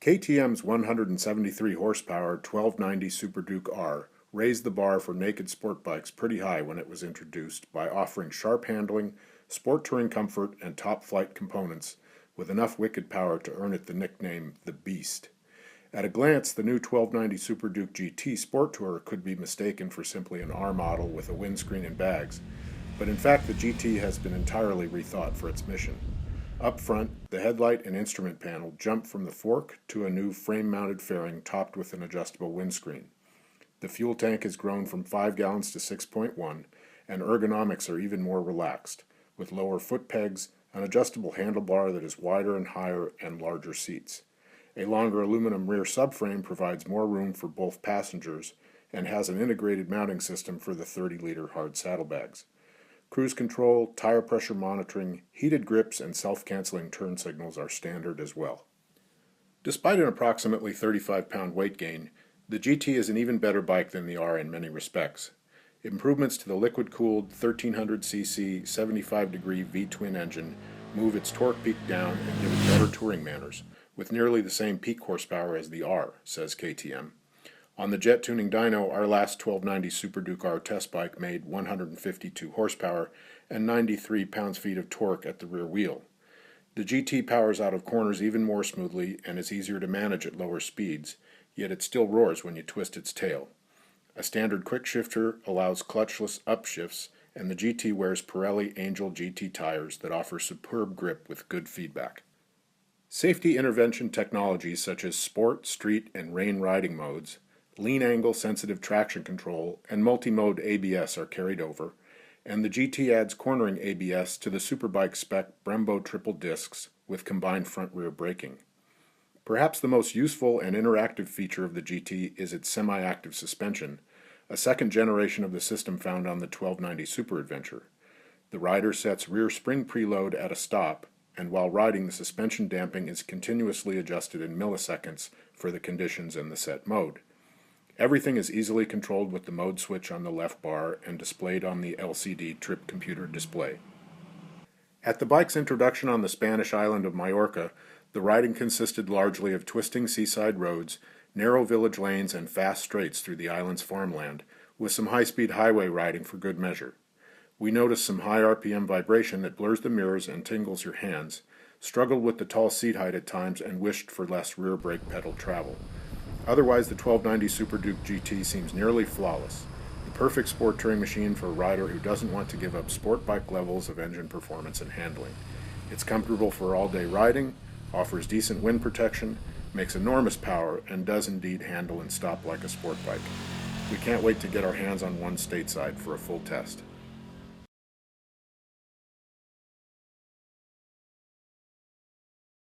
KTM's 173 horsepower 1290 Super Duke R raised the bar for naked sport bikes pretty high when it was introduced by offering sharp handling, sport touring comfort, and top-flight components with enough wicked power to earn it the nickname The Beast. At a glance, the new 1290 Super Duke GT Sport Tourer could be mistaken for simply an R model with a windscreen and bags, but in fact the GT has been entirely rethought for its mission. Up front, the headlight and instrument panel jump from the fork to a new frame-mounted fairing topped with an adjustable windscreen. The fuel tank has grown from 5 gallons to 6.1, and ergonomics are even more relaxed, with lower foot pegs, an adjustable handlebar that is wider and higher, and larger seats. A longer aluminum rear subframe provides more room for both passengers and has an integrated mounting system for the 30-liter hard saddlebags. Cruise control, tire pressure monitoring, heated grips, and self-canceling turn signals are standard as well. Despite an approximately 35-pound weight gain, the GT is an even better bike than the R in many respects. Improvements to the liquid-cooled 1300cc 75-degree V-twin engine move its torque peak down and give it better touring manners, with nearly the same peak horsepower as the R, says KTM. On the jet tuning dyno, our last 1290 Super Duke R test bike made 152 horsepower and 93 pounds-feet of torque at the rear wheel. The GT powers out of corners even more smoothly and is easier to manage at lower speeds, yet it still roars when you twist its tail. A standard quick shifter allows clutchless upshifts, and the GT wears Pirelli Angel GT tires that offer superb grip with good feedback. Safety intervention technologies such as sport, street, and rain riding modes, lean angle sensitive traction control, and multi-mode ABS are carried over, and the GT adds cornering ABS to the Superbike spec Brembo triple discs with combined front-rear braking. Perhaps the most useful and interactive feature of the GT is its semi-active suspension, a second generation of the system found on the 1290 Super Adventure. The rider sets rear spring preload at a stop, and while riding the suspension damping is continuously adjusted in milliseconds for the conditions in the set mode. Everything is easily controlled with the mode switch on the left bar and displayed on the LCD trip computer display. At the bike's introduction on the Spanish island of Majorca, the riding consisted largely of twisting seaside roads, narrow village lanes, and fast straights through the island's farmland, with some high-speed highway riding for good measure. We noticed some high RPM vibration that blurs the mirrors and tingles your hands, struggled with the tall seat height at times, and wished for less rear brake pedal travel. Otherwise, the 1290 Super Duke GT seems nearly flawless, the perfect sport touring machine for a rider who doesn't want to give up sport bike levels of engine performance and handling. It's comfortable for all-day riding, offers decent wind protection, makes enormous power, and does indeed handle and stop like a sport bike. We can't wait to get our hands on one stateside for a full test.